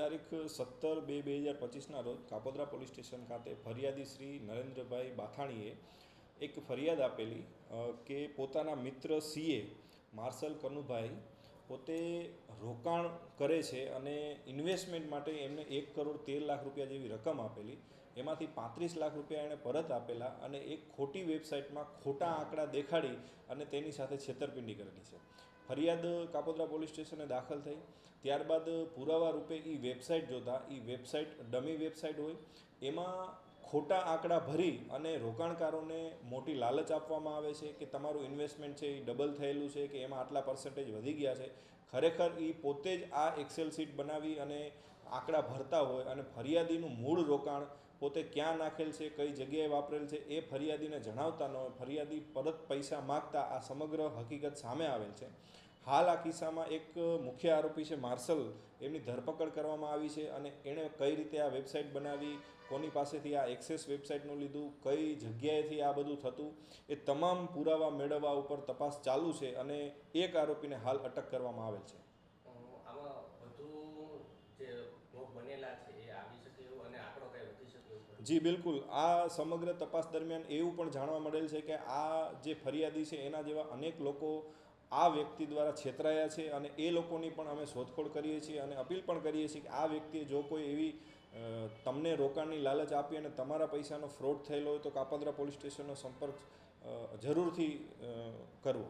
તારીખ 17/2/2025 રોજ Kapodra police station ખાતે ફરિયાદી શ્રી નરેન્દ્રભાઈ બાથાણીએ એક ફરિયાદ આપેલી કે પોતાના મિત્ર સીએ માર્શલ કનુભાઈ પોતે રોકાણ કરે છે અને ઇન્વેસ્ટમેન્ટ માટે એમને 1,13,00,000 રૂપિયા જેવી રકમ આપેલી, એમાંથી 35 લાખ રૂપિયા એણે પરત આપેલા અને એક ખોટી વેબસાઇટમાં ખોટા આંકડા દેખાડી અને તેની સાથે છેતરપિંડી કરેલી છે. ફરિયાદ કાપોદ્રા પોલીસ સ્ટેશને દાખલ થઈ. ત્યારબાદ પુરાવા રૂપે એ વેબસાઇટ જોતા, એ વેબસાઇટ ડમી વેબસાઇટ હોય, એમાં ખોટા આંકડા ભરી અને રોકાણકારોને મોટી લાલચ આપવામાં આવે છે કે તમારું ઇન્વેસ્ટમેન્ટ છે એ ડબલ થયેલું છે કે એમાં આટલા પર્સન્ટેજ વધી ગયા છે. ખરેખર એ પોતે જ આ એક્સેલ શીટ બનાવી અને આંકડા ભરતા હોય અને ફરિયાદીનું મૂળ રોકાણ પોતે ક્યાં નાખેલ છે, કઈ જગ્યાએ વાપરેલ છે એ ફરિયાદીને જણાવતા ન હોય, ફરિયાદી પરત પૈસા માગતા આ સમગ્ર હકીકત સામે આવેલ છે. હાલ આ કિસ્સામાં એક મુખ્ય આરોપી છે માર્શલ, એમની ધરપકડ કરવામાં આવી છે અને એણે કઈ રીતે આ વેબસાઇટ બનાવી, કોની પાસેથી આ એક્સેસ વેબસાઇટનું લીધું, કઈ જગ્યાએથી આ બધું થતું, એ તમામ પુરાવા મેળવવા ઉપર તપાસ ચાલુ છે અને એક આરોપીને હાલ અટક કરવામાં આવેલ છે. આમાં વધુ જે ભોગ બનેલા છે એ આવી શકે એવું અને આંકડો કઈ વધી શકે એવું? જી બિલકુલ. આ સમગ્ર તપાસ દરમિયાન એવું પણ જાણવા મળેલ છે કે આ જે ફરિયાદી છે એના જેવા અનેક લોકો આ વ્યક્તિ દ્વારા છેતરાયા છે અને એ લોકોની પણ અમે શોધખોળ કરીએ છીએ અને અપીલ પણ કરીએ છીએ કે આ વ્યક્તિએ જો કોઈ એવી તમને રોકાણની લાલચ આપી અને તમારા પૈસાનો ફ્રોડ થયેલો હોય તો કાપોદ્રા પોલીસ સ્ટેશનનો સંપર્ક જરૂરથી કરવો.